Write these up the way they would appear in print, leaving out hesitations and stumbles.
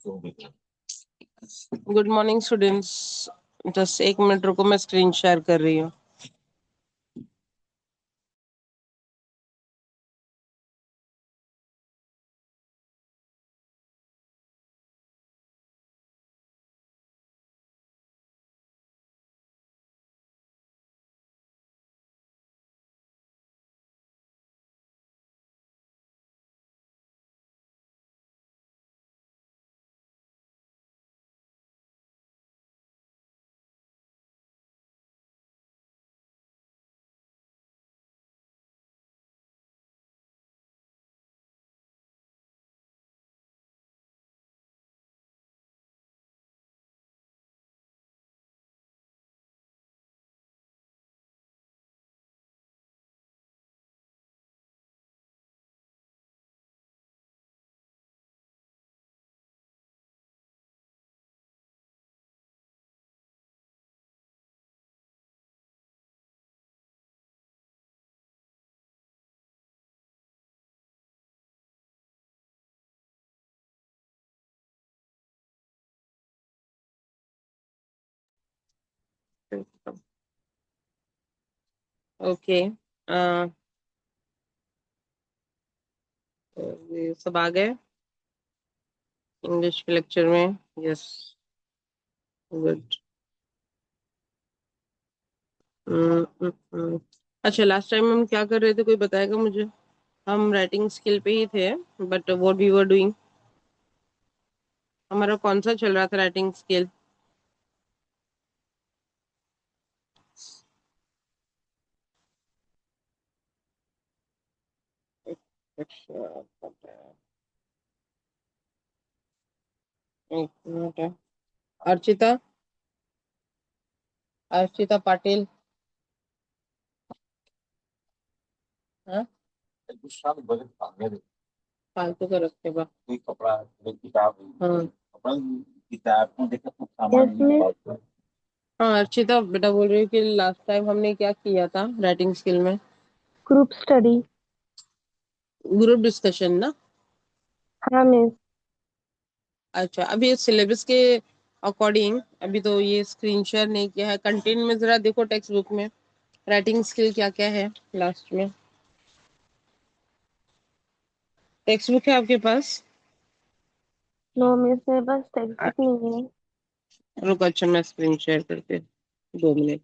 Good morning students. Just एक minute रुको, मैं स्क्रीन शेयर कर रही हूँ। ओके। ये सब आ गए इंग्लिश के लेक्चर में? Yes, good. अच्छा, लास्ट टाइम हम क्या कर रहे थे, कोई बताएगा मुझे? हम राइटिंग स्किल पे ही थे, but what we were doing, हमारा कौन सा चल रहा था राइटिंग स्किल? अच्छा, एक मिनट। अर्चिता, अर्चिता पाटिल। हाँ, फालतू का रखे बा। हाँ। Yes miss. हाँ अर्चिता, बेटा बोल रही हूँ कि लास्ट टाइम हमने क्या किया था राइटिंग स्किल में? Group study. ग्रुप डिस्कशन ना? हाँ मिस। अच्छा, अभी सिलेबस के अकॉर्डिंग अभी तो ये स्क्रीन शेयर नहीं किया है। कंटेंट में जरा देखो टेक्स्ट बुक में राइटिंग स्किल क्या क्या है लास्ट में। टेक्स्ट बुक है आपके पास? नो मिस, मेरे पास टेक्स्ट आ, बुक नहीं है। रुको, अच्छा मैं स्क्रीन शेयर करके 2 मिनट।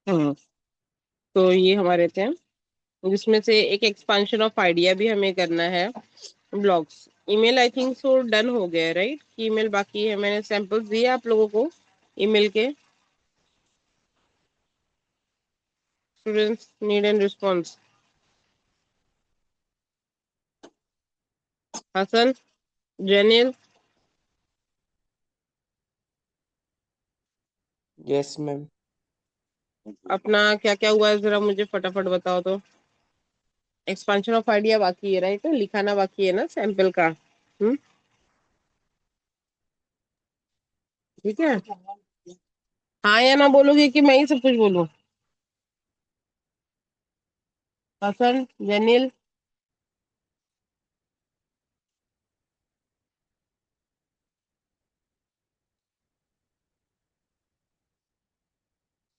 हम्म, तो ये हमारे थे, जिसमें से एक एक्सपांशन ऑफ आइडिया भी हमें करना है। Blogs, email I think so done हो गया है, राइट? ईमेल बाकी है, मैंने सैंपल्स दिए आप लोगों को ईमेल के। Students need and response. Hasan, Jenil, yes ma'am. अपना क्या क्या हुआ है जरा मुझे फटाफट बताओ तो। एक्सपांशन ऑफ आइडिया बाकी है, राइट? लिखाना बाकी है ना सैंपल का। ठीक है। हाँ या ना बोलोगे कि मैं ही सब कुछ बोलूं? हसन, जेनिल,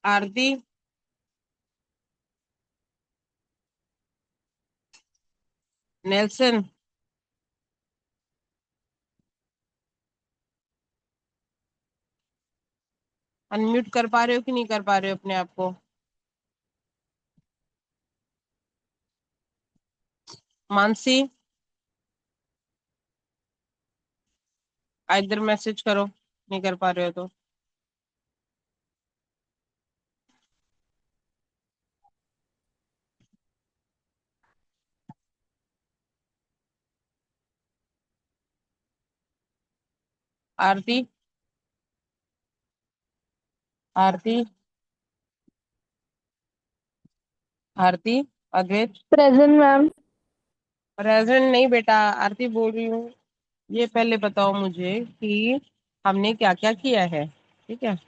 आरती, नेल्सन। अनम्यूट कर पा रहे हो कि नहीं कर पा रहे हो अपने आप को? मानसी, इधर मैसेज करो, नहीं कर पा रहे हो तो। Aarti, Aarti, Aarti, Advait. Present ma'am. Present नहीं बेटा, आरती बोल रही हूँ। ये पहले बताओ मुझे कि हमने क्या क्या किया है। ठीक है,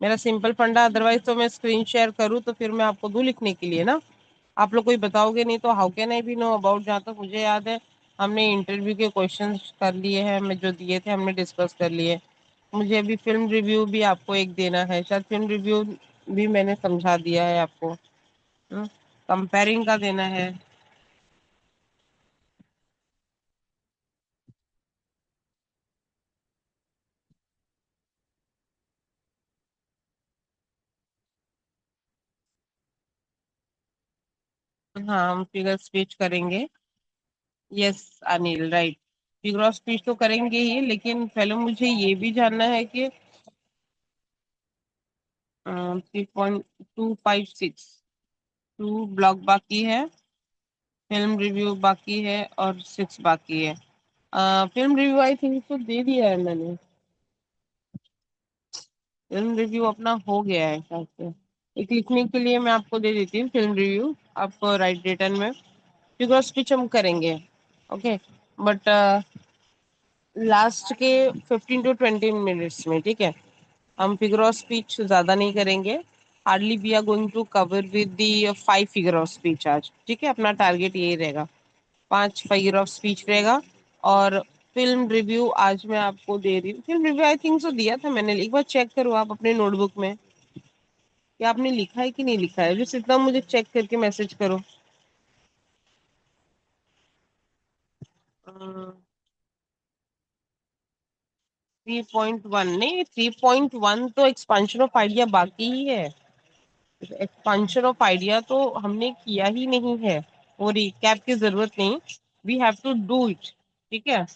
मेरा सिंपल फंडा, अदरवाइज तो मैं स्क्रीन शेयर करूँ तो फिर मैं आपको दूं लिखने के लिए ना। आप लोग कोई बताओगे नहीं तो how can I be know about. जहाँ तक मुझे याद है हमने इंटरव्यू के क्वेश्चंस कर लिए हैं, मैं जो दिए थे हमने डिस्कस कर लिए। मुझे अभी फिल्म रिव्यू भी आपको एक देना है, शायद फिल्म रिव्यू भी मैंने समझा दिया है आपको। कंपेयरिंग का देना है। हाँ, हम फिगर स्पीच करेंगे। Yes Anil, right. Figure of speech तो करेंगे ही, लेकिन पहले मुझे ये भी जानना है कि 3.256 टू ब्लॉक बाकी है, फिल्म रिव्यू बाकी है और 6 बाकी है। फिल्म रिव्यू आई थिंक तो दे दिया है मैंने। फिल्म रिव्यू अपना हो गया है शायद से। एक लिखने के लिए मैं आपको दे देती हूँ फिल्म रिव्यू, आपको राइट रिटर्न में। फिगर स्पीच हम करेंगे, ओके, बट लास्ट के 15 to 20 मिनट्स में, ठीक है। हम फिगर ऑफ स्पीच ज्यादा नहीं करेंगे। Hardly we are going to cover with the 5 figure of speech आज, ठीक है। अपना टारगेट यही रहेगा, 5 फिगर ऑफ स्पीच रहेगा। और फिल्म रिव्यू आज मैं आपको दे रही हूँ। Film review I think so दिया था मैंने, एक बार चेक करो आप अपने नोटबुक में कि आपने लिखा है कि नहीं लिखा है, बस इतना मुझे चेक करके मैसेज करो। 3.1 नहीं, 3.1 तो एक्सपांशन ऑफ आइडिया बाकी ही है। एक्सपांशन ऑफ आइडिया तो हमने किया ही नहीं है, वो रिकैप की जरूरत नहीं। We have to do it, ठीक है।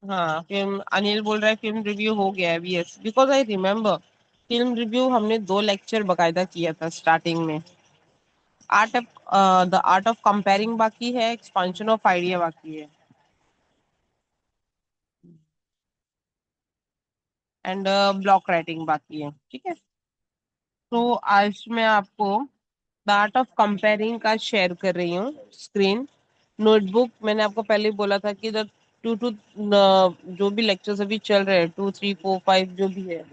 हाँ, फिल्म अनिल बोल रहा है फिल्म रिव्यू हो गया है, yes, because I remember film review हमने 2 लेक्चर बकायदा किया था स्टार्टिंग में। Art of the art of comparing बाकी है, एक्सपांशन ऑफ आइडिया बाकी है, एंड ब्लॉक राइटिंग बाकी है, ठीक है। तो आज मैं आपको द आर्ट ऑफ कंपेयरिंग का शेयर कर रही हूँ स्क्रीन। नोटबुक मैंने आपको पहले ही बोला था कि द टू टू जो भी लेक्चर्स अभी चल रहे हैं, 2, 3, 4, 5 जो भी है,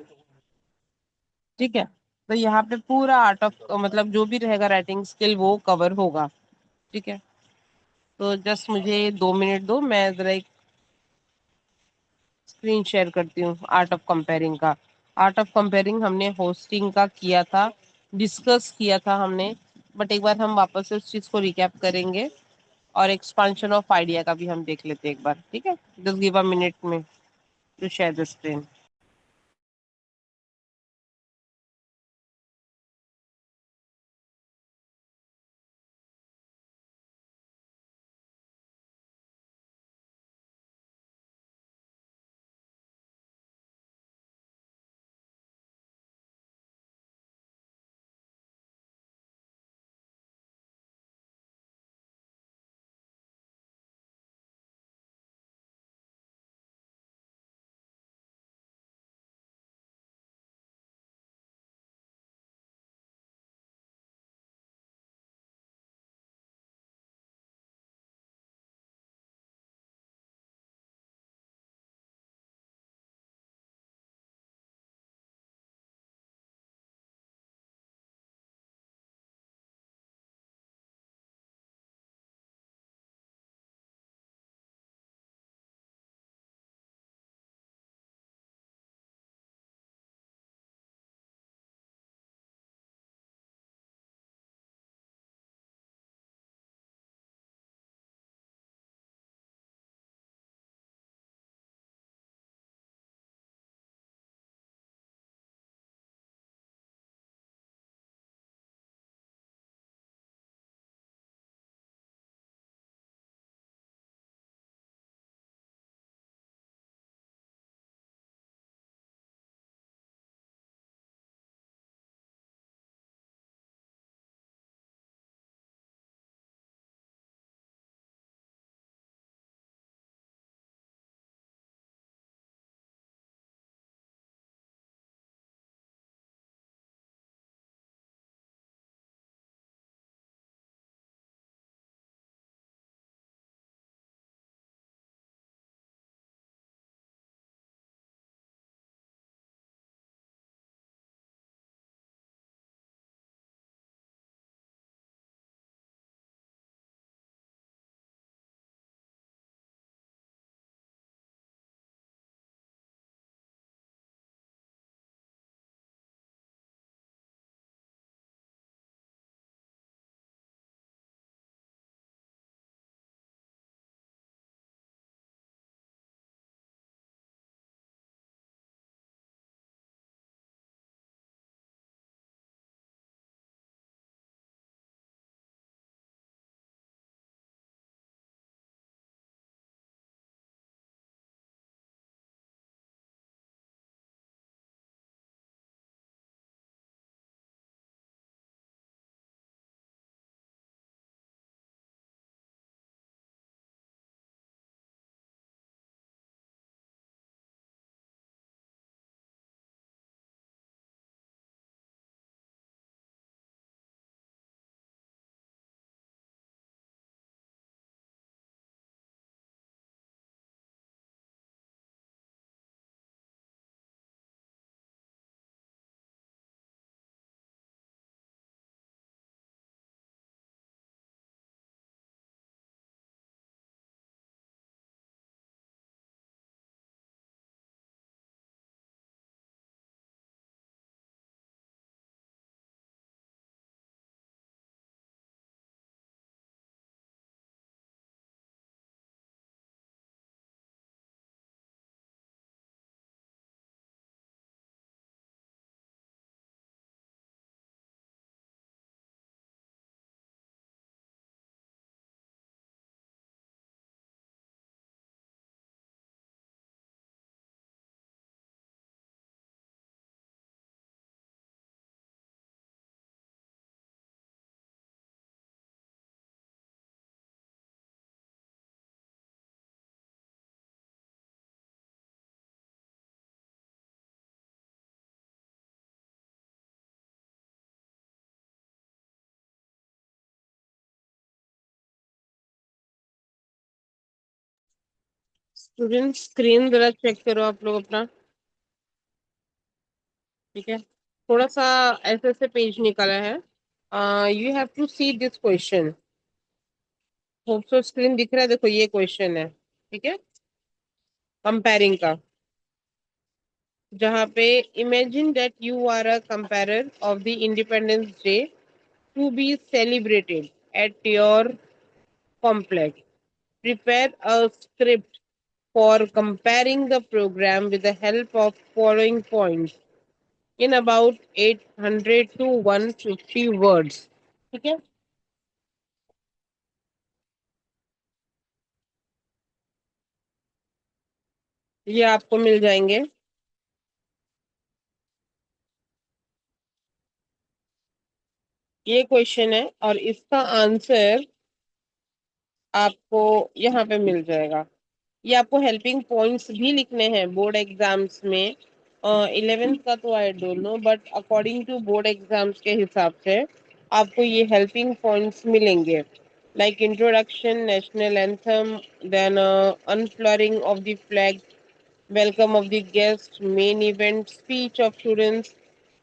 ठीक है। तो यहाँ पे पूरा आर्ट ऑफ मतलब जो भी रहेगा राइटिंग स्किल वो कवर होगा, ठीक है। तो जस्ट मुझे 2 मिनट दो, मैं जरा एक स्क्रीन शेयर करती हूँ आर्ट ऑफ कंपेयरिंग का। आर्ट ऑफ कंपेयरिंग हमने होस्टिंग का किया था, डिस्कस किया था हमने, बट एक बार हम वापस से उस चीज को रिकैप करेंगे। और एक्सपांशन ऑफ आइडिया का भी हम देख लेते हैं एक बार, ठीक है। Just give a minute me to share the screen. Student screen जरा चेक करो आप लोग अपना। ठीक है, थोड़ा सा ऐसे ऐसे पेज निकाला है। You have to see this question. Hope so screen दिख रहा है, देखो ये क्वेश्चन है। ठीक है, कंपेयरिंग का, जहाँ पे imagine that you are a compere of the Independence Day to be celebrated at your complex. Prepare a script for comparing the program with the help of following points in about 800 to 150 words. ठीक है, ये आपको मिल जाएंगे। ये question है और इसका answer आपको यहाँ पे मिल जाएगा। ये आपको हेल्पिंग पॉइंट्स भी लिखने हैं बोर्ड एग्जाम्स में। 11th का तो I don't know, but according to board exams के हिसाब से आपको ये हेल्पिंग पॉइंट्स मिलेंगे, like introduction, national anthem, then unfurling of the flag, welcome of the guest, main event, speech of students,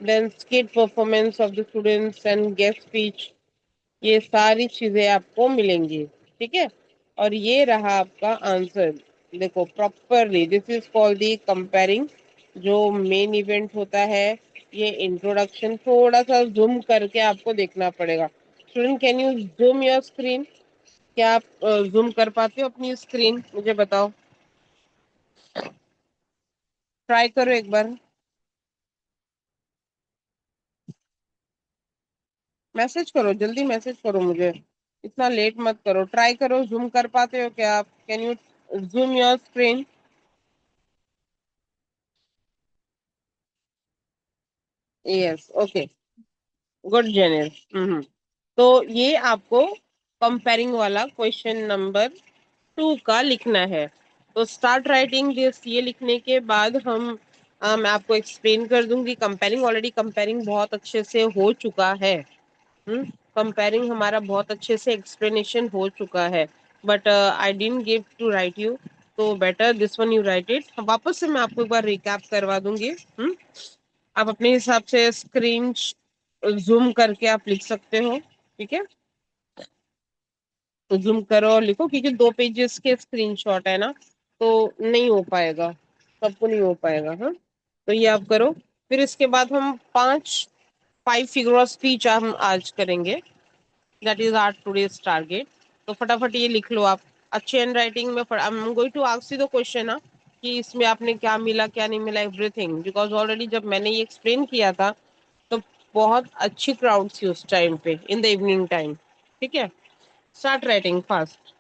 then skit performance of the students and guest speech। ये सारी चीजें आपको मिलेंगी। ठीक है, और ये रहा आपका आंसर। देखो properly, this is called the comparing. जो मेन इवेंट होता है, ये इंट्रोडक्शन, थोड़ा सा जूम करके आपको देखना पड़ेगा। Student, can you zoom your screen? क्या आप जूम कर पाते हो अपनी स्क्रीन? मुझे बताओ, ट्राई करो एक बार। मैसेज करो, जल्दी मैसेज करो मुझे, इतना लेट मत करो। ट्राई करो, जूम कर पाते हो क्या आप? Can you zoom your screen? Yes, okay, good जेनियर। तो ये आपको कंपेयरिंग वाला क्वेश्चन नंबर 2 का लिखना है। तो स्टार्ट राइटिंग दिस, ये लिखने के बाद हम मैं आपको एक्सप्लेन कर दूंगी कंपेयरिंग। ऑलरेडी कंपेयरिंग बहुत अच्छे से हो चुका है। कंपेयरिंग हमारा बहुत अच्छे से एक्सप्लेनेशन हो चुका है, but I didn't give to write you, तो better this one you write it. वापस से मैं आपको एक बार रिकैप करवा दूंगी। आप अपने हिसाब से स्क्रीन जूम करके आप लिख सकते हो। ठीक है, तो जूम करो और लिखो, क्योंकि 2 पेजेस के स्क्रीनशॉट है ना, तो नहीं हो पाएगा, सबको नहीं हो पाएगा। हाँ, तो ये आप करो। फिर इसके बाद हम 5 फिगर ऑफ स्पीच हम आज करेंगे। That is our today's target. तो फटाफट ये लिख लो आप अच्छे हैंड राइटिंग में। I am going to ask you the question ना, कि इसमें आपने क्या मिला क्या नहीं मिला, एवरीथिंग, बिकॉज ऑलरेडी जब मैंने ये एक्सप्लेन किया था तो बहुत अच्छी क्राउड थी उस टाइम पे, इन द इवनिंग टाइम। ठीक है, स्टार्ट राइटिंग फास्ट।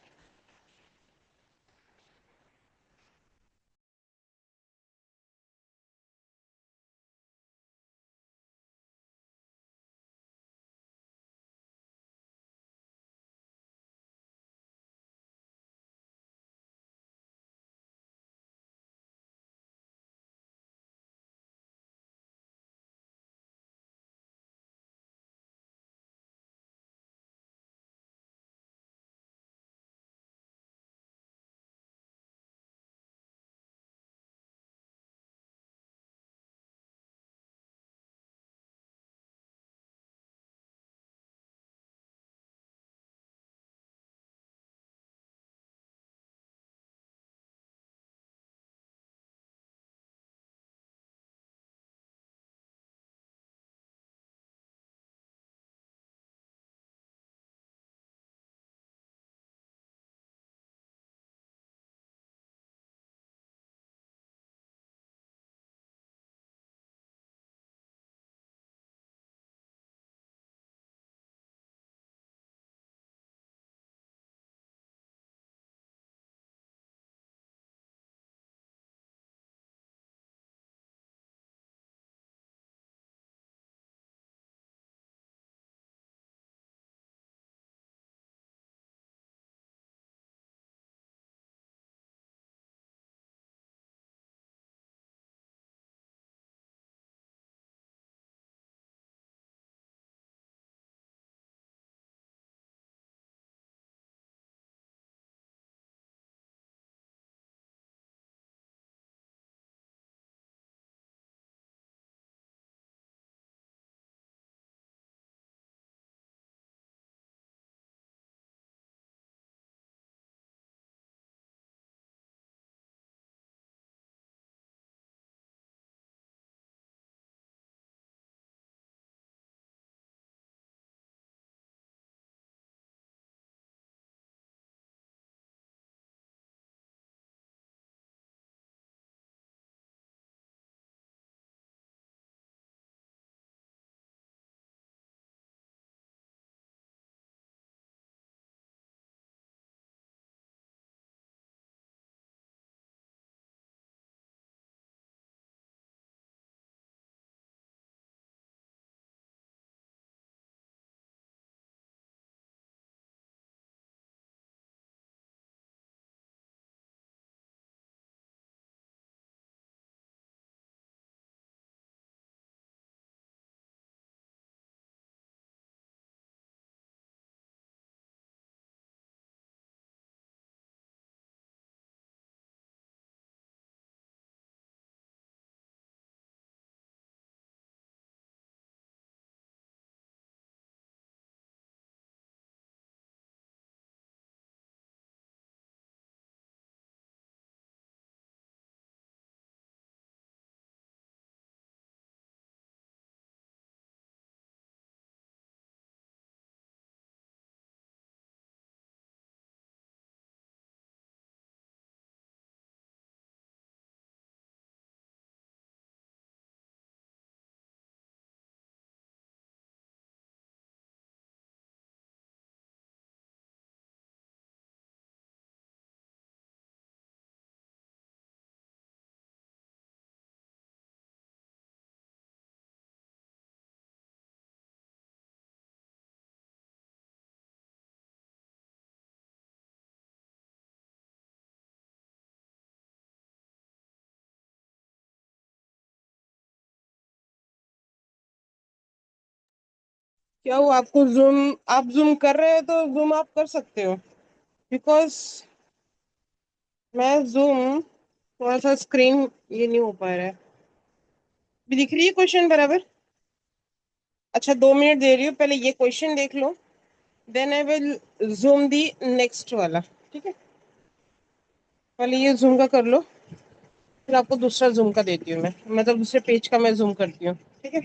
क्या हुआ आपको? जूम, आप जूम कर रहे हो तो जूम आप कर सकते हो, बिकॉज मैं जूम थोड़ा सा स्क्रीन ये नहीं हो पा रहा है। भी दिख रही है क्वेश्चन बराबर? अच्छा, 2 मिनट दे रही हूँ, पहले ये क्वेश्चन देख लो, then I will zoom the next वाला। ठीक है, पहले ये जूम का कर लो, फिर आपको दूसरा जूम का देती हूँ मैं, मतलब दूसरे पेज का मैं जूम करती हूँ। ठीक है।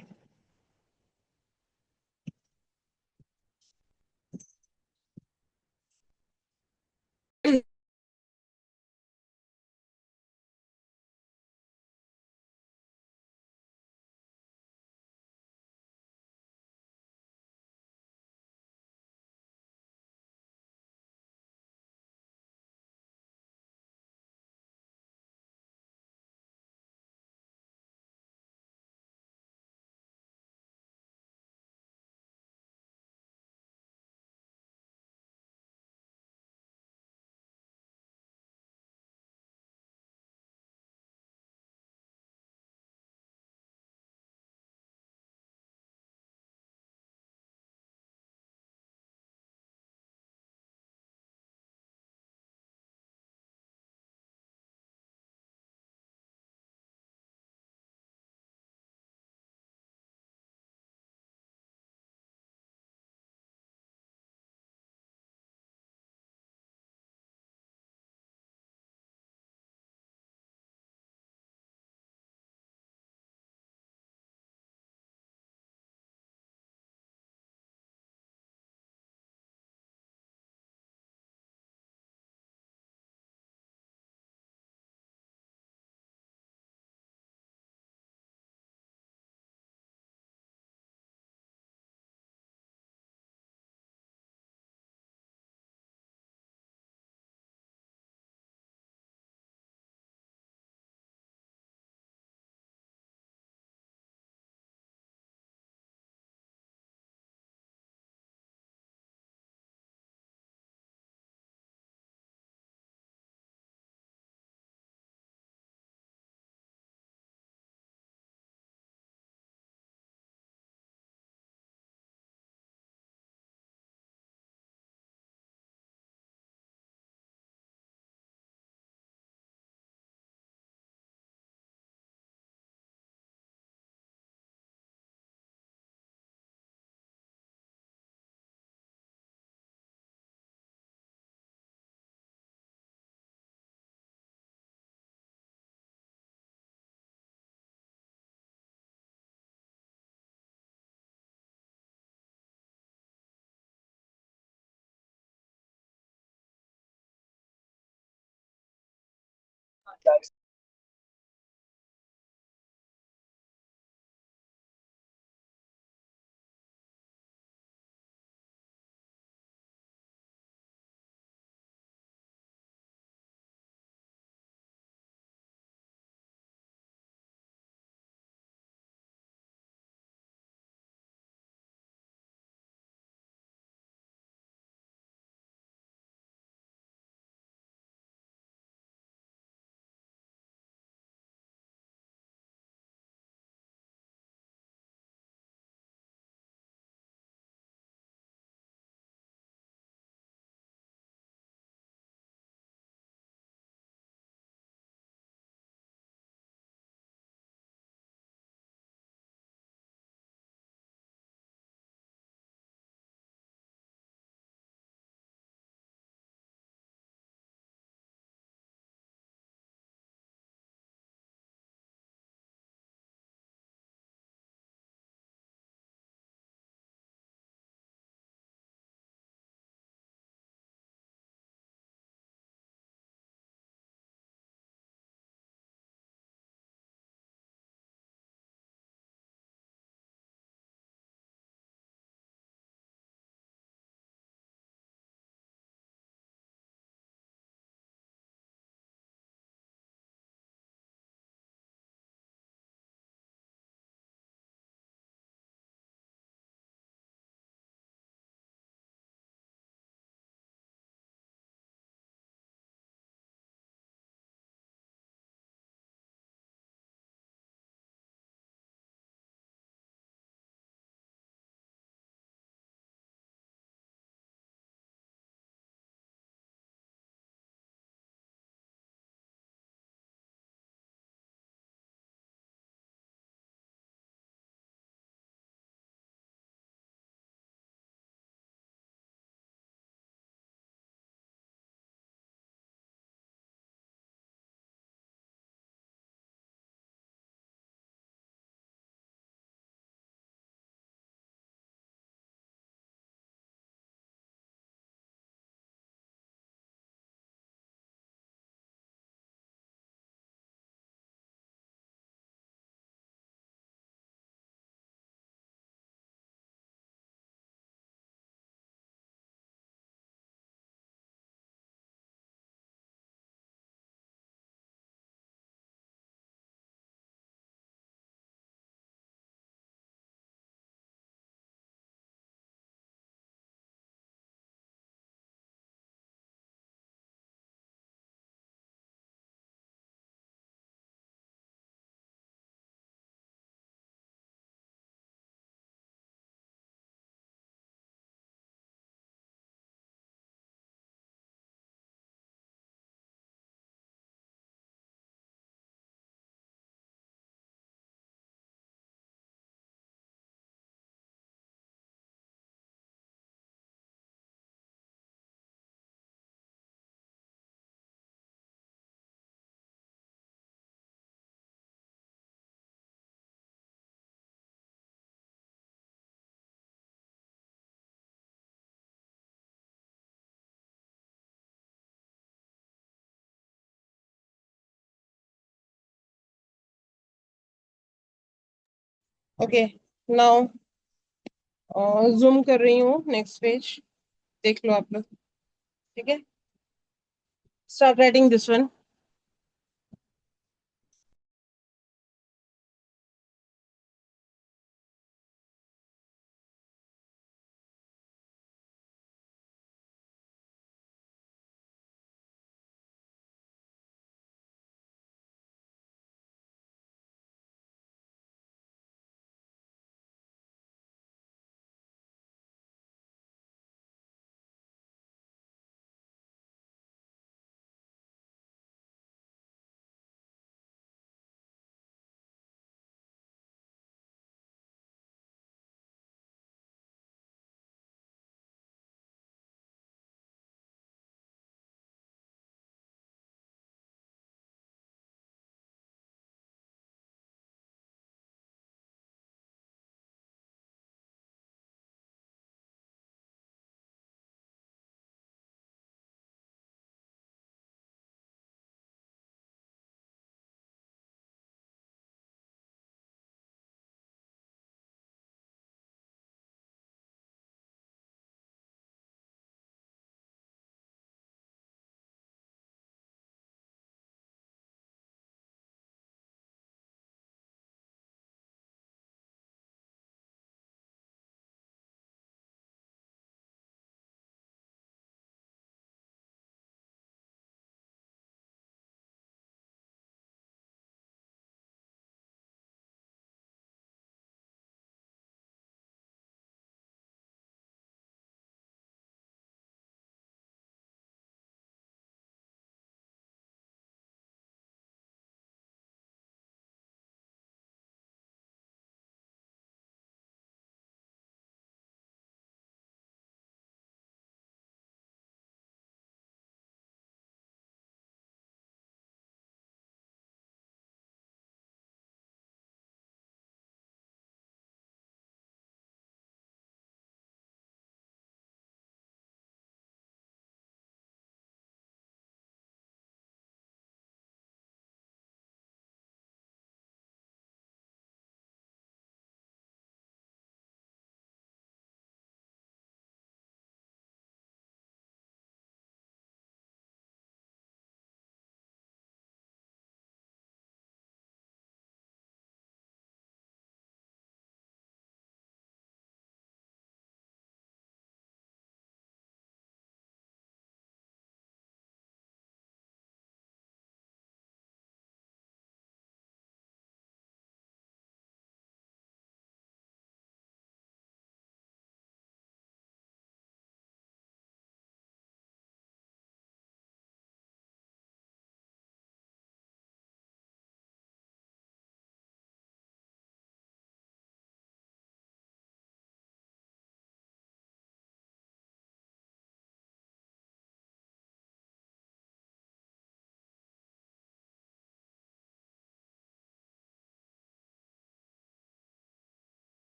ओके, नाउ जूम कर रही हूँ नेक्स्ट पेज, देख लो आप लोग। ठीक है, start writing this one.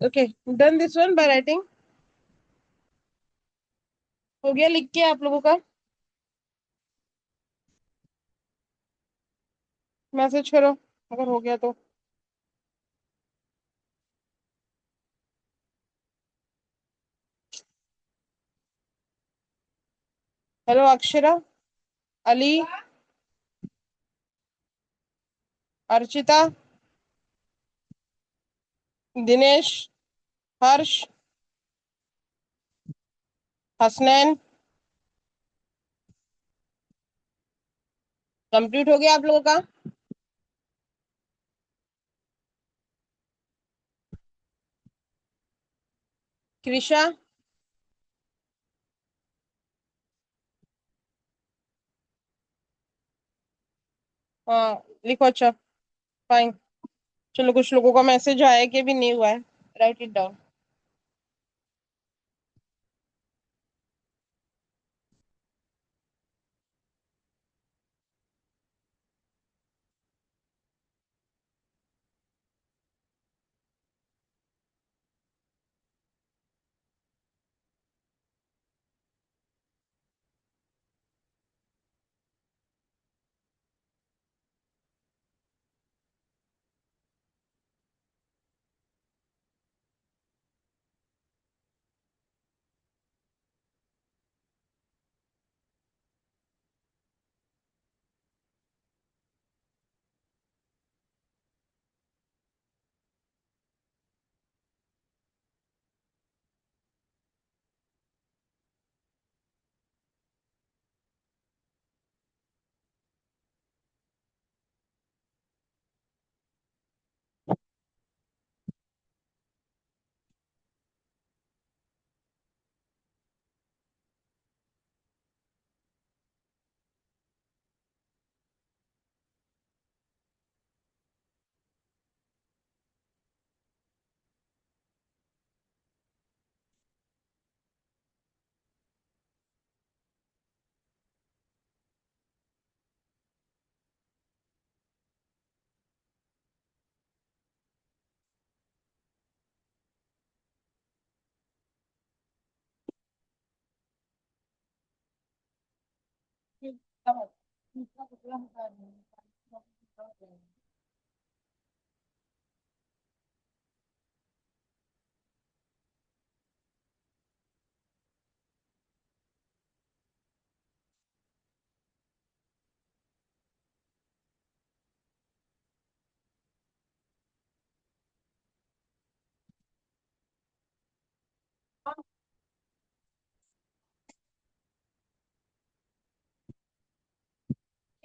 Okay, done this one by writing. हो गया लिख के आप लोगों का? मैसेज करो अगर हो गया तो। हेलो अक्षरा, अली, अर्चिता, दिनेश, हर्ष, हसनैन। कंप्लीट हो गया आप लोगों का? कृषा, हाँ लिखो। अच्छा, फाइन। चलो, कुछ लोगों का मैसेज आया कि भी नहीं हुआ है। Right it down.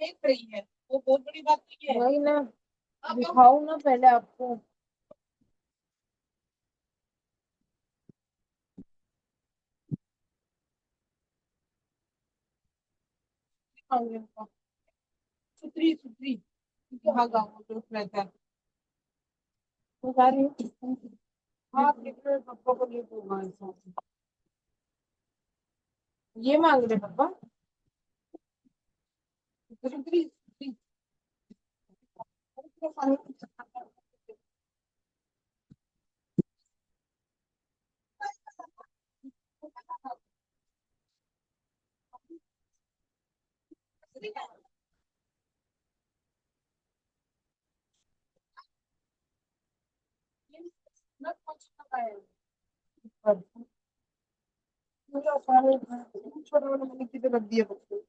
देख रही है वो बहुत बड़ी बात नहीं है। वही ना, दिखाऊं ना पहले आपको। दिखाऊंगी आपको। सुथरी सुथरी, हाँ गाँव जो रहता है। बता रही हूँ। हाँ, आप लिख रहे हो, पापा को लिए होगा ऐसा। ये मांग रहे पापा। सुथरी सुथरी। छोटा वाला मैंने किधर रख दिया बच्चे।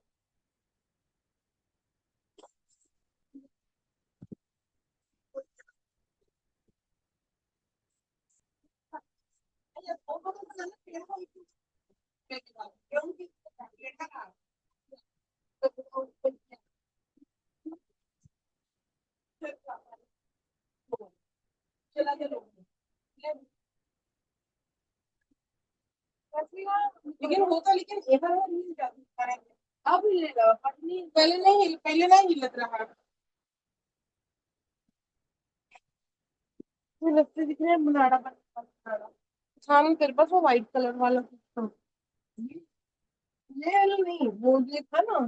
चला चलो। लेकिन होता, लेकिन एक बार वो नहीं जाती। अब हिलेगा पत्नी, पहले नहीं पहले नहीं हिलत रहा। मुझे लगता दिख रहा है मुनाड़ा बनाड़ा। हाँ, तेरे पास वो व्हाइट कलर वाला कुछ था। ये वाला नहीं, वो जो था ना।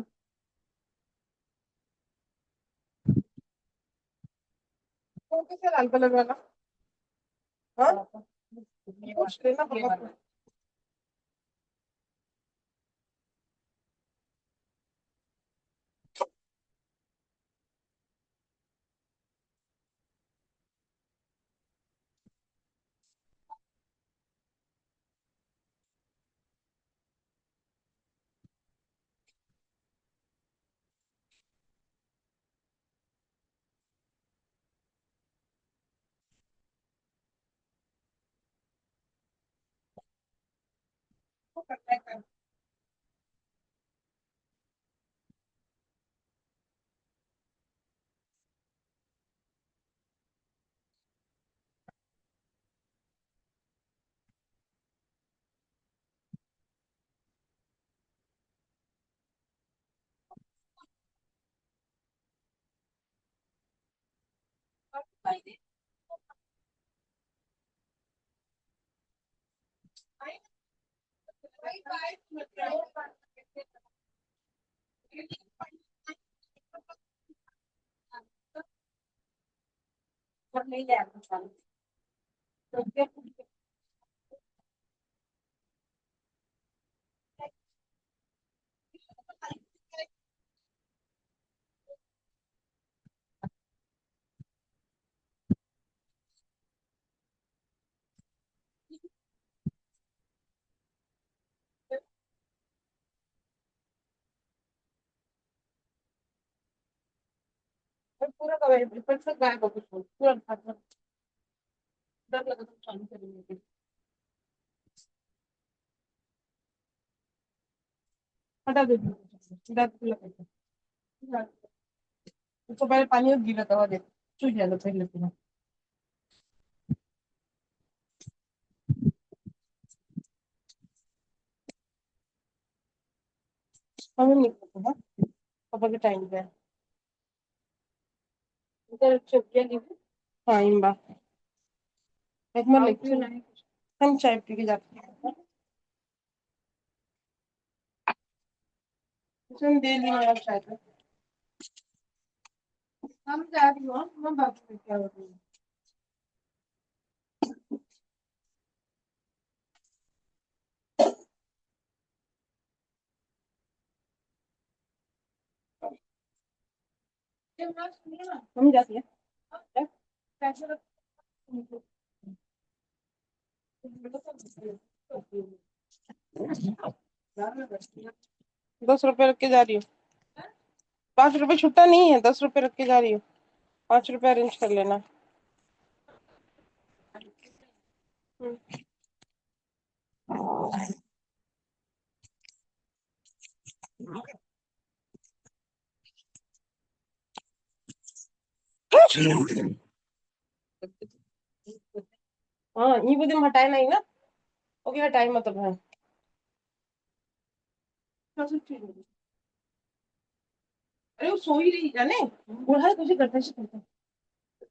वो कैसे लाल कलर वाला? हाँ, पूछ लेना पापा को। पूरा कवर पर सब गायब हो कुछ पूरा डर लगा तो चालू करेंगे। हटा दे डर लगा। उसको पहले पानी और गीला दवा दे चुई जाएगा पहले पूरा। हमें नहीं पता पापा के टाइम पे इधर चुप गया नहीं। हाँ इम्बा एक बार लेक्चर हम चाय पी के जाते हैं। उसने दे दिया यार चाय पे। हम जा रही हूँ मैं बात करके क्या हो रही है। हम जाती है पैसे रख। 10 रुपए रख के जा रही हूँ। 5 रुपए छुट्टा नहीं है 10 रुपए रख के जा रही हूँ। 5 रुपए अरेंज कर लेना। हाँ ये वो दिन हटाए नहीं ना। ओके हटाई मतलब है। अरे वो सो ही रही जाने बुढ़ा है तुझे करता है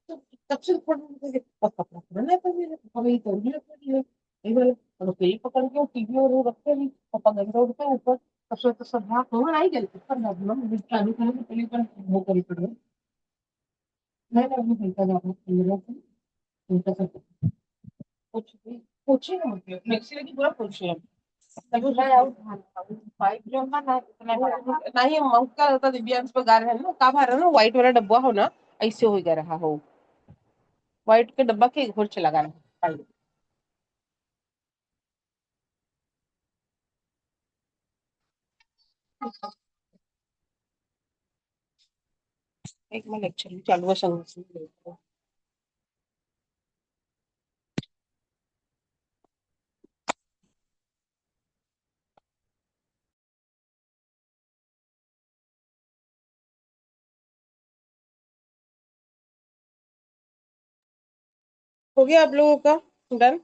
तो तब से पकड़ा है पर मेरे हमें ये तो नहीं लगता है एक बार तो कई पकड़ के टीवी और वो रखते भी पापा गंदा उठता है ऊपर तब से तो सब हाथ हो नहीं गए पर ना बोला मुझे चालू करने के पहले पर वो करी पड़ गई। मैं ना अभी देखा जा रहा है उनका सब कुछ भी पूछे ना मुझे मैक्सी लगी पूरा पूछे तभी मैं आउट पाइप जो है ना इतना नहीं मंग का होता दिव्यांश पे गा रहा है ना का भर रहा है ना व्हाइट वाला डब्बा हो ना ऐसे हो गया रहा हो व्हाइट के डब्बा के घोर चला रहा है। एक मैं लेक्चर चालू है संग से। हो गया आप लोगों का डन।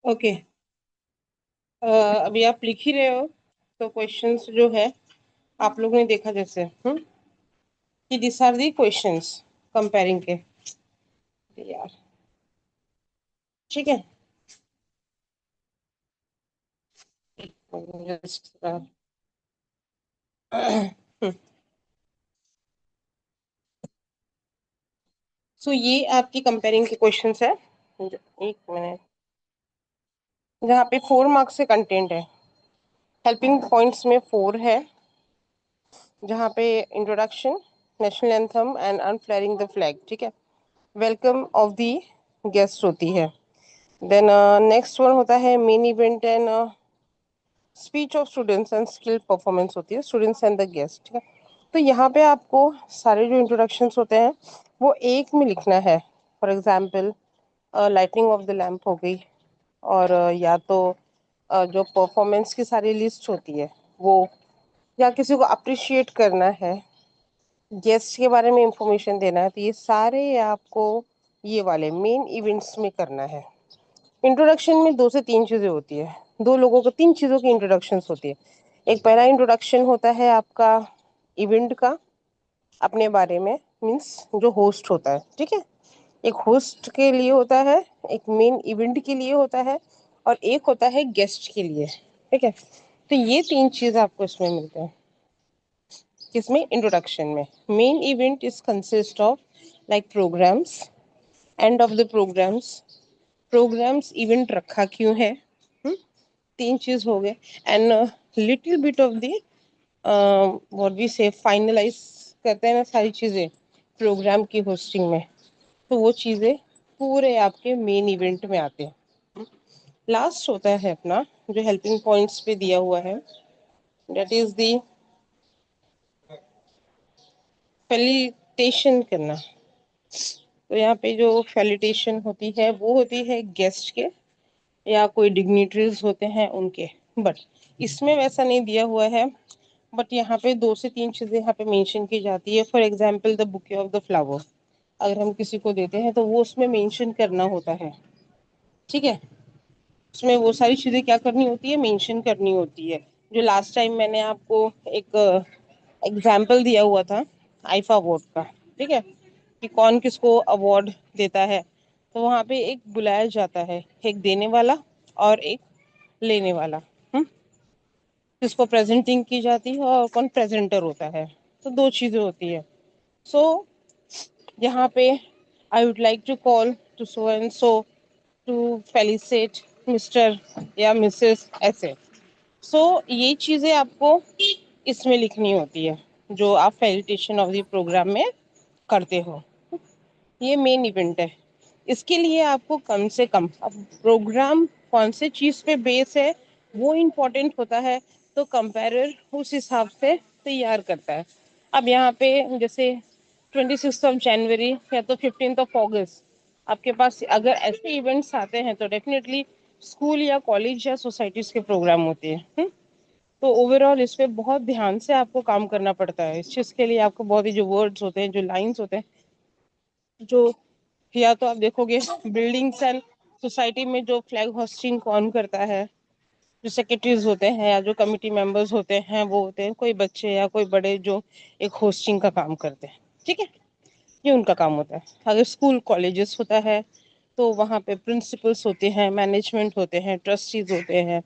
ओके। अभी आप लिख ही रहे हो, तो क्वेश्चंस जो है आप लोगों ने देखा जैसे कि this are the questions compering के। यार ठीक है। जस्ट सो ये आपकी कंपेयरिंग के क्वेश्चंस है। एक मिनट। जहाँ पे 4 मार्क्स से कंटेंट है, हेल्पिंग पॉइंट्स में 4 है, जहाँ पे introduction, national anthem and unfurling the flag, ठीक है, वेलकम ऑफ द गेस्ट होती है। देन नेक्स्ट वन होता है main event and speech of students and skill performance होती है, स्टूडेंट्स एंड द गेस्ट, ठीक है। तो यहाँ पे आपको सारे जो इंट्रोडक्शंस होते हैं वो एक में लिखना है। For example lightning of the lamp हो गई, और या तो जो परफॉर्मेंस की सारी लिस्ट होती है वो, या किसी को अप्रिशिएट करना है, गेस्ट के बारे में इंफॉर्मेशन देना है, तो ये सारे आपको ये वाले मेन इवेंट्स में करना है। इंट्रोडक्शन में 2 से 3 चीजें होती है, 2 लोगों को 3 चीजों की इंट्रोडक्शन होती है। एक पहला इंट्रोडक्शन होता है आपका इवेंट का, अपने बारे में, मीन्स जो होस्ट होता है, ठीक है। एक होस्ट के लिए होता है, एक मेन इवेंट के लिए होता है, और एक होता है गेस्ट के लिए, ठीक है। तो ये 3 चीज आपको इसमें मिलते हैं, किसमें, इंट्रोडक्शन में। Main event is consist of like programmes, and of the programmes, programmes event रखा क्यों है, 3 चीज हो गए। And little bit of the what we say finalise करते हैं ना सारी चीजें प्रोग्राम की होस्टिंग में, तो वो चीजें पूरे आपके मेन इवेंट में आते हैं। लास्ट होता है अपना जो हेल्पिंग पॉइंट्स पे दिया हुआ है, दैट इज दी फेलिटेशन करना। तो यहाँ पे जो फेलिटेशन होती है वो होती है गेस्ट के या कोई डिग्निटरीज होते हैं उनके, बट इसमें वैसा नहीं दिया हुआ है। बट यहाँ पे 2 से 3 चीजें यहाँ पे मेंशन की जाती है। For example the bouquet of the flower, अगर हम किसी को देते हैं तो वो उसमें मेंशन करना होता है, ठीक है। उसमें वो सारी चीजें क्या करनी होती है, मेंशन करनी होती है। जो लास्ट टाइम मैंने आपको एक एग्जाम्पल दिया हुआ था आईफा अवार्ड का, ठीक है, कि कौन किसको अवार्ड देता है, तो वहां पे एक बुलाया जाता है, एक देने वाला और एक लेने वाला, हम्म, जिसको प्रेजेंटिंग की जाती है और कौन प्रेजेंटर होता है। तो 2 चीजें होती है। सो यहाँ पे I would like to call to so and so to felicitate mister या मिसेस ऐसे। सो ये चीजें आपको इसमें लिखनी होती है जो आप फेलिटेशन ऑफ द प्रोग्राम में करते हो। ये मेन इवेंट है। इसके लिए आपको कम से कम, अब प्रोग्राम कौन से चीज पे बेस है वो इम्पोर्टेंट होता है, तो कंपेरर उस हिसाब से तैयार करता है। अब यहाँ पे जैसे 26 जनवरी या तो 15 अगस्त, आपके पास अगर ऐसे इवेंट्स आते हैं तो डेफिनेटली स्कूल या कॉलेज या सोसाइटीज के प्रोग्राम होते हैं, तो ओवरऑल इस पे बहुत ध्यान से आपको काम करना पड़ता है। इस चीज के लिए आपको बहुत ही जो वर्ड्स होते हैं, जो लाइंस होते हैं, जो, या तो आप देखोगे बिल्डिंग्स एंड सोसाइटी में जो फ्लैग होस्टिंग कौन करता है, जो सेक्रेटरीज होते हैं या जो कमिटी मेंबर्स होते हैं वो होते हैं कोई बच्चे या कोई बड़े जो एक होस्टिंग का काम करते हैं, ठीक है। ये उनका काम होता है। अगर स्कूल कॉलेजेस होता है तो वहाँ पे प्रिंसिपल्स होते हैं, मैनेजमेंट होते हैं, ट्रस्टीज होते हैं,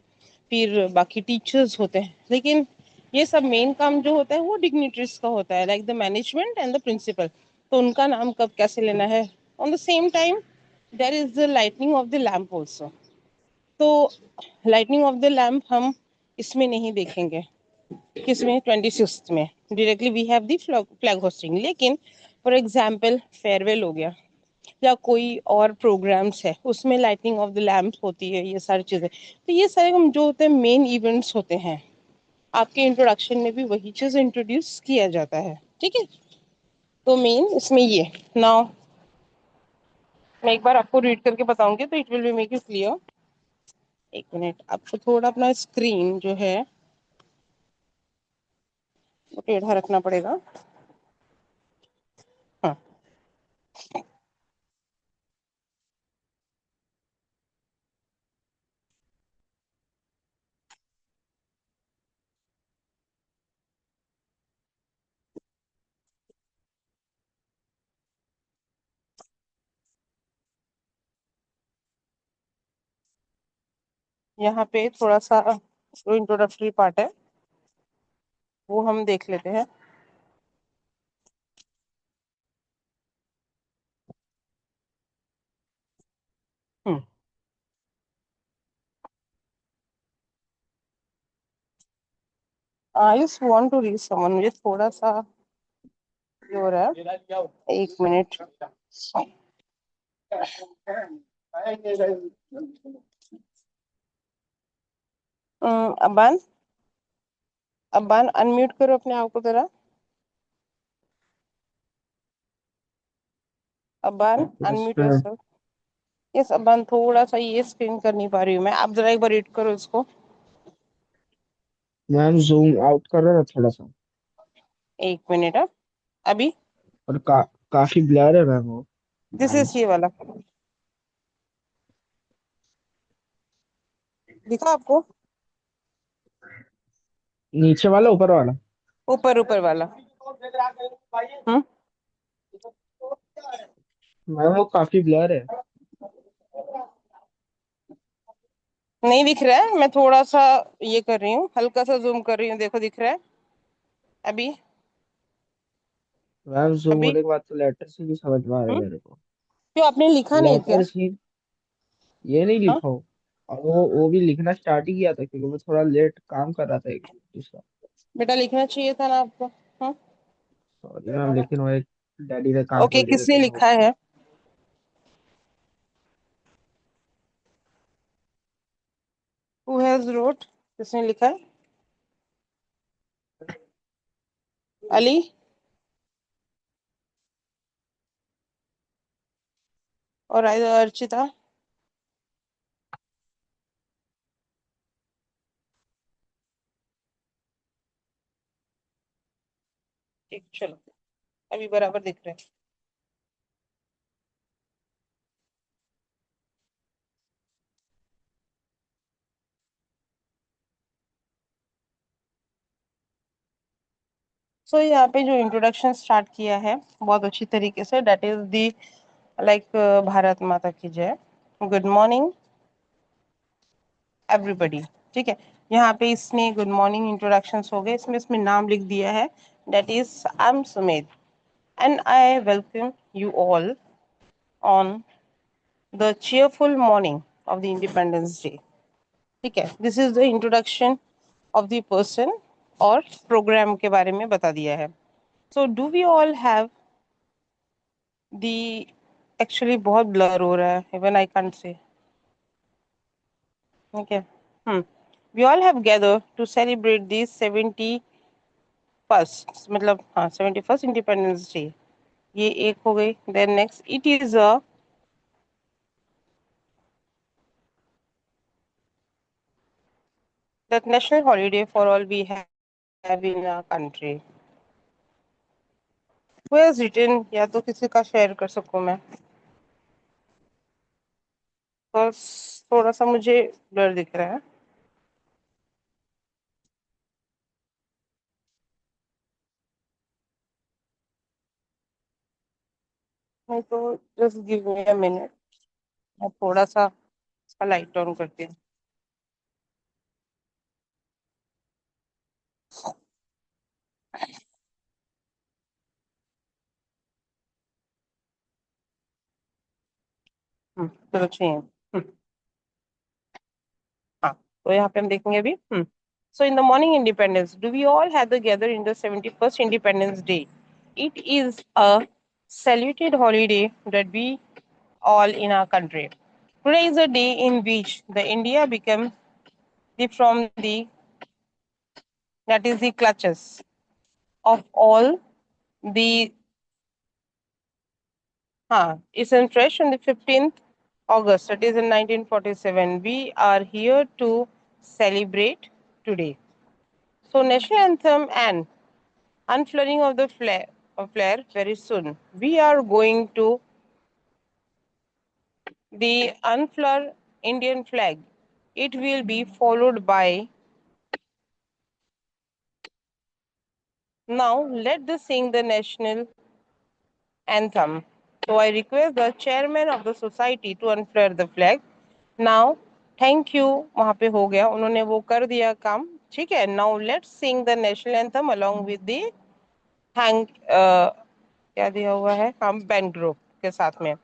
फिर बाकी टीचर्स होते हैं। लेकिन ये सब मेन काम जो होता है वो डिग्निटरीज का होता है, like the management and the principal. तो उनका नाम कब कैसे लेना है। On the same time there is the lightning of the lamp also. तो लाइटनिंग ऑफ द लैम्प हम इसमें नहीं देखेंगे, किसमें, 26 में directly we have the flag hosting. लेकिन फॉर एग्जाम्पल फेयरवेल हो गया या कोई और प्रोग्राम्स है उसमें लाइटनिंग ऑफ द लैम्प होती है, ये सारी चीजें। तो ये सारे हम जो होते हैं मेन इवेंट्स होते हैं, आपके इंट्रोडक्शन में भी वही चीज इंट्रोड्यूस किया जाता है, ठीक है। तो मेन इसमें ये, नाउ मैं एक बार आपको रीड करके बताऊंगी तो it will be make you clear. एक मिनट, आपको थोड़ा अपना स्क्रीन जो है वो टेढ़ा रखना पड़ेगा। हाँ, यहाँ पे थोड़ा सा जो इंट्रोडक्टरी पार्ट है वो हम देख लेते हैं। Hmm I just want to read someone, मुझे थोड़ा सा ये हो रहा है, एक मिनट। अबान, अबान अनम्यूट करो अपने आप को जरा। Aban yes unmute ma'am. Yourself. Yes Aban, थोड़ा सा ये स्क्रीन कर नहीं पा रही हूँ मैं, आप जरा एक बार रीड करो इसको। मैम जूम आउट कर रहा था थोड़ा सा। एक मिनट अब, अभी और काफी ब्लर है मैम वो। This is nice. ये वाला, दिखा आपको? नीचे वाला ऊपर वाला? ऊपर ऊपर वाला। हम्म मैम वो काफी ब्लर है। नहीं दिख रहा है, मैं थोड़ा सा ये कर रही हूँ, हल्का सा जूम कर रही हूँ, देखो दिख रहा है अभी? मैम जूम अभी होने के बाद तो लेटर से भी समझ में आ रहा है मेरे को। क्यों आपने लिखा नहीं क्या? लेटर से ये नहीं हाँ लिखा हो। और वो भी लिखना स्टार्ट ही किया था क्योंकि मैं थोड़ा लेट काम कर रहा था एक दूसरा। बेटा, लिखना चाहिए था ना आपको। हाँ सॉरी मैम, लेकिन वो एक डैडी का काम ओके, कर दिया था किसने तो लिखा है? हु हैज रोट, किसने लिखा है? अली और अर्चिता? ठीक, चलो अभी बराबर दिख रहा है। सो यहाँ पे जो इंट्रोडक्शन स्टार्ट किया है बहुत अच्छी तरीके से, that is the like Bharat Mata की जय, गुड मॉर्निंग एवरीबॉडी। ठीक है, यहाँ पे इसमें गुड मॉर्निंग इंट्रोडक्शन हो गए, इसमें इसमें नाम लिख दिया है, that is I am Sumedh and I welcome you all on the cheerful morning of the Independence Day. ठीक है, this is the introduction of the person, और प्रोग्राम के बारे में बता दिया है। So do we all have the, actually बहुत ब्लर हो रहा है, इवन आई कांट से। ठीक है, we all have gather to celebrate this 71st, मतलब हाँ 71st इंडिपेंडेंस डे, ये एक हो गई। Then next, it is a the national holiday for all we have in our country. Who has written, या तो किसी का शेयर कर सकूं मैं, बस थोड़ा सा मुझे ब्लर दिख रहा है। नहीं तो just give me a minute, मैं थोड़ा सा इसका लाइट ऑन करती हूँ। चलो चाहिए। हाँ, तो यहाँ पे हम देखेंगे अभी। So in the morning independence, do we all have gather in the 71st independence day, it is a saluted holiday that we all in our country. Today is a day in which the India became the from the, that is the clutches of all the it's in fresh on the 15th August, that is in 1947. We are here to celebrate today. So national anthem and unfurling of the flare very soon. We are going to the unfurl Indian flag. It will be followed by, now let us sing the national anthem. So I request the chairman of the society to unfurl the flag. Now thank you वहां पे हो गया, उन्होंने वो कर दिया काम, ठीक है। Now let's Singh the national anthem along with the thank क्या दिया हुआ है, हम बैंड ग्रुप के साथ में।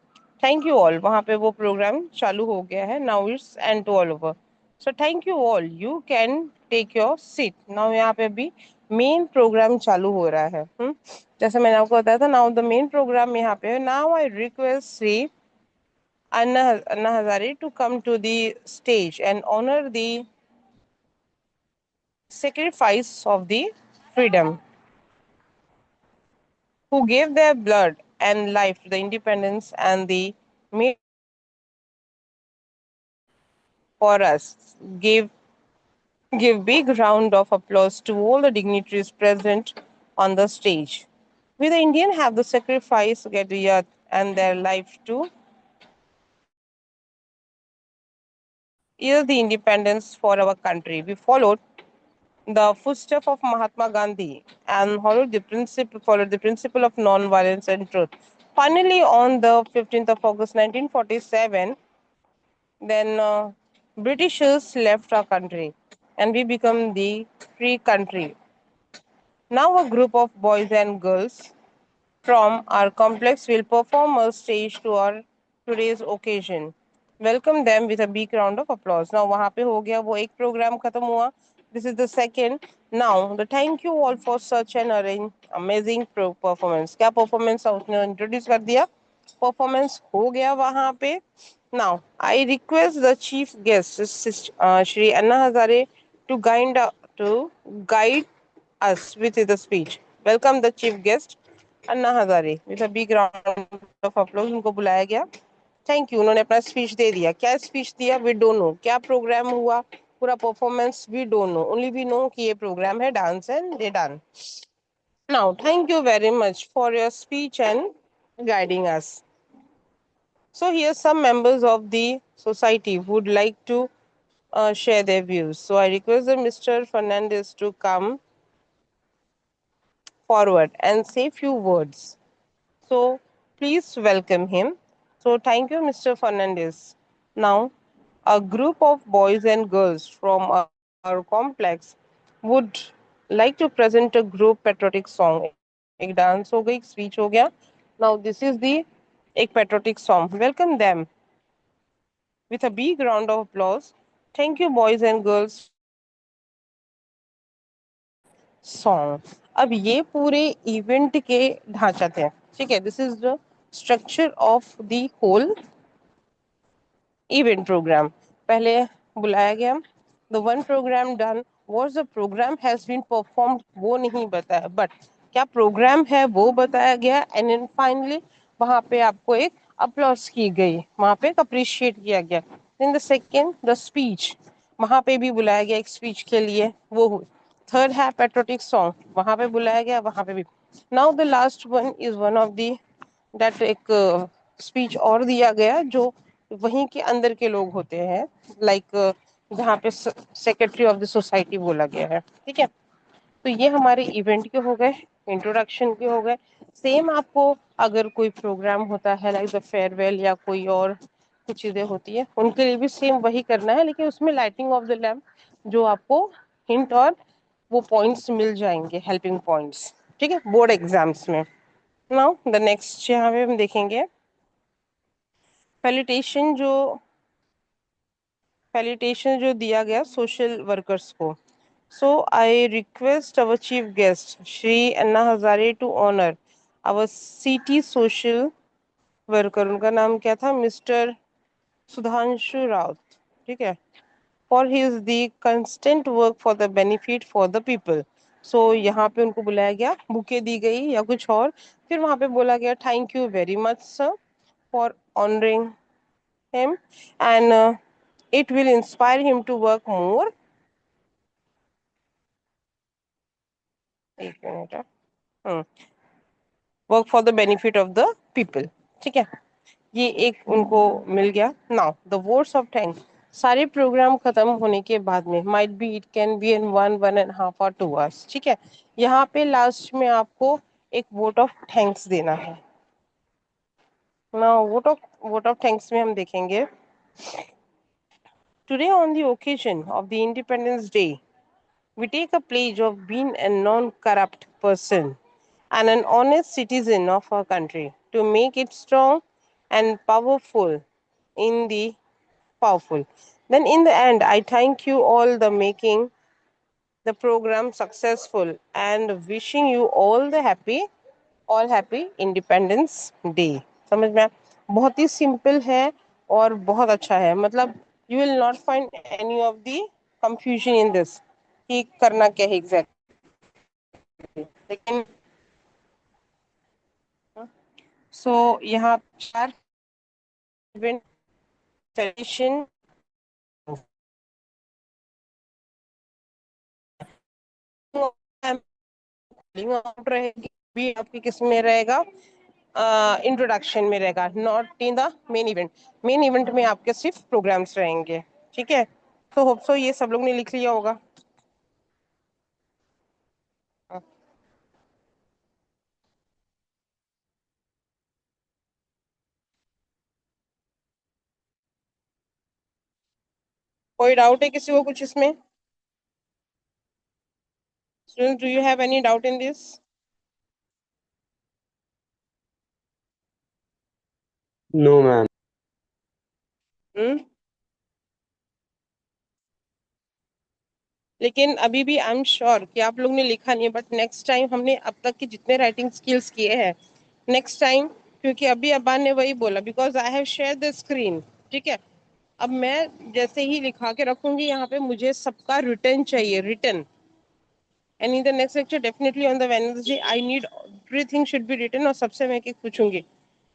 थैंक यू ऑल, वहां पे वो प्रोग्राम चालू हो गया है। Now it's end to all over. So thank you all, you can take your seat now. यहाँ पे भी मेन प्रोग्राम चालू हो रहा है। जैसे मैंने आपको बताया था, नाउ द मेन प्रोग्राम यहाँ पे है। Now I request Shri Anna Hazare to come to the stage and honor the sacrifice of the freedom, who gave their blood and life to the independence and the made for us. Give big round of applause to all the dignitaries present on the stage. We the Indian have the sacrifice get the earth and their life to yield the independence for our country. We followed the footsteps of Mahatma Gandhi and followed the principle of non-violence and truth. Finally, on the 15th of August 1947, then Britishers left our country and we become the free country. Now a group of boys and girls from our complex will perform a stage to our today's occasion. Welcome them with a big round of applause. Now वहाँ पे हो गया, वो एक programme खत्म हुआ. This is the second. Now the thank you all for such an amazing performance. क्या performance उसने introduce कर दिया, performance हो गया वहाँ पे. Now I request the chief guest, Shri Anna Hazare, to guide us with the speech. Welcome the chief guest Anna Hazare with a big round of applause. उनको बुलाया गया. थैंक यू, उन्होंने अपना स्पीच दे दिया. क्या स्पीच दिया वी डोंट नो, क्या programme हुआ, पूरा performance we don't know, only we know कि ये प्रोग्राम है dance and they done. Now thank you very much for your speech and guiding us. So here some members of the society would like to share their views. So I request Mr. Fernandez to come forward and say few words. So please welcome him. So thank you, Mr. Fernandez. Now, a group of boys and girls from our complex would like to present a group patriotic song. एक dance हो गई, एक speech हो गया. Now this is the एक patriotic song. Welcome them with a big round of applause. Thank you, boys and girls, song. अब ये पूरे इवेंट के ढांचा थे, ठीक है. This is the structure of the whole event programme. पहले बुलाया गया, the one programme done was the programme has been performed, वो नहीं बताया, बट क्या प्रोग्राम है वो बताया गया. एंड देन फाइनली वहां पे आपको एक अप्लॉज की गई, वहां पे अप्रिशिएट किया गया. Then the second the speech, वहां पे भी बुलाया गया एक स्पीच के लिए, वो हुई. थर्ड है पेट्रोटिक सॉन्ग, वहां पे बुलाया गया, वहां पे भी. Now the last one is one of the that एक स्पीच और दिया गया जो वहीं के अंदर के लोग होते हैं, लाइक जहाँ पे सेक्रेटरी ऑफ द सोसाइटी बोला गया है, ठीक है. तो ये हमारे इवेंट के हो गए, इंट्रोडक्शन के हो गए. सेम आपको अगर कोई प्रोग्राम होता है लाइक द फेयरवेल या कोई और कुछ चीजें होती है, उनके लिए भी सेम वही करना है, लेकिन उसमें लाइटिंग ऑफ द लैम्प जो आपको हिंट और वो पॉइंट्स मिल जाएंगे, हेल्पिंग पॉइंट्स, ठीक है, बोर्ड एग्जाम्स में. नाउ द नेक्स्ट यहाँ पे हम देखेंगे फेलिटेशन जो दिया गया सोशल वर्कर्स को. So I request our chief guest Shri Anna Hazare to honour our city social worker. उनका नाम क्या था, मिस्टर सुधांशु राउत, ठीक है. For his the constant work for the benefit for the people. So यहाँ पे उनको बुलाया गया, बुके दी गई या कुछ और, फिर वहां पे बोला गया thank you very much sir for honouring him and it will inspire him to work more. एक minute, work for the benefit of the people, ठीक है. ये एक उनको मिल गया. Now the words of thanks. सारे प्रोग्राम खत्म होने के बाद में might be it can be in 1.5 और 2 आवर्स, ठीक है. यहाँ पे लास्ट में आपको एक वोट ऑफ थैंक्स देना है. नाउ वोट ऑफ थैंक्स में हम देखेंगे Today, on the occasion of the Independence Day, we take a pledge of being a non-corrupt person and an honest citizen of our country to make it strong and powerful in the powerful. Then in the end, I thank you all the making the program successful and wishing you all happy independence day. समझ में आया? बहुत ही simple है और बहुत अच्छा है. मतलब you will not find any of the confusion in this कि करना क्या है एग्जैक्टली. लेकिन सो यहाँ चार इवेंट ट्रेडिशन रहेगी भी आपकी किस में रहेगा, इंट्रोडक्शन में रहेगा, not in the main event. Main event में आपके सिर्फ प्रोग्राम्स रहेंगे. ठीक है, तो होप सो ये सब लोग ने लिख लिया होगा. कोई डाउट है किसी को कुछ इसमें? Student, do you have any doubt in this? No, ma'am. लेकिन अभी भी आई एम श्योर कि आप लोग ने लिखा नहीं है, बट नेक्स्ट टाइम हमने अब तक के जितने राइटिंग स्किल्स किए हैं, नेक्स्ट टाइम, क्योंकि अभी अब्बा ने वही बोला, because I have share the screen. ठीक है, अब मैं जैसे ही लिखा के रखूंगी यहाँ पे, मुझे सबका रिटर्न चाहिए, return. And in the next lecture definitely on the Wednesday I need everything should be written, और सबसे मैं एक पूछूंगी.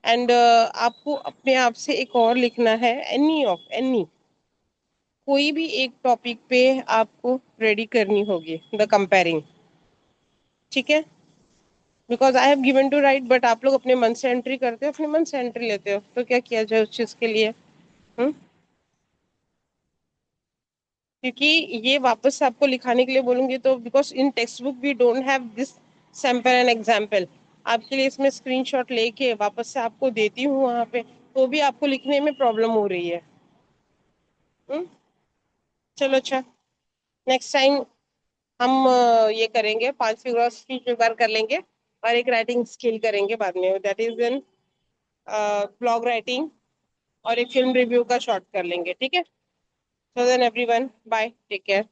एंड आपको अपने आप से एक और लिखना है, एनी कोई भी एक टॉपिक पे आपको रेडी करनी होगी द कंपेयरिंग. ठीक है, because I have given to write, but आप लोग अपने मन से एंट्री करते हो, अपने मन से एंट्री लेते हो, तो क्या किया जाए उस चीज के लिए? हम्म क्योंकि ये वापस से आपको लिखाने के लिए बोलूंगी तो, because in textbook we don't have this sample and example. आपके लिए इसमें स्क्रीनशॉट लेके वापस से आपको देती हूँ वहां पे, तो भी आपको लिखने में प्रॉब्लम हो रही है. हम्म चलो अच्छा, नेक्स्ट टाइम हम ये करेंगे, 5 फिगर ऑफ स्पीच एक बार कर लेंगे, और एक राइटिंग स्किल करेंगे बाद में, that is in blog writing, और एक फिल्म रिव्यू का शॉर्ट कर लेंगे. ठीक है, so then everyone, bye, take care.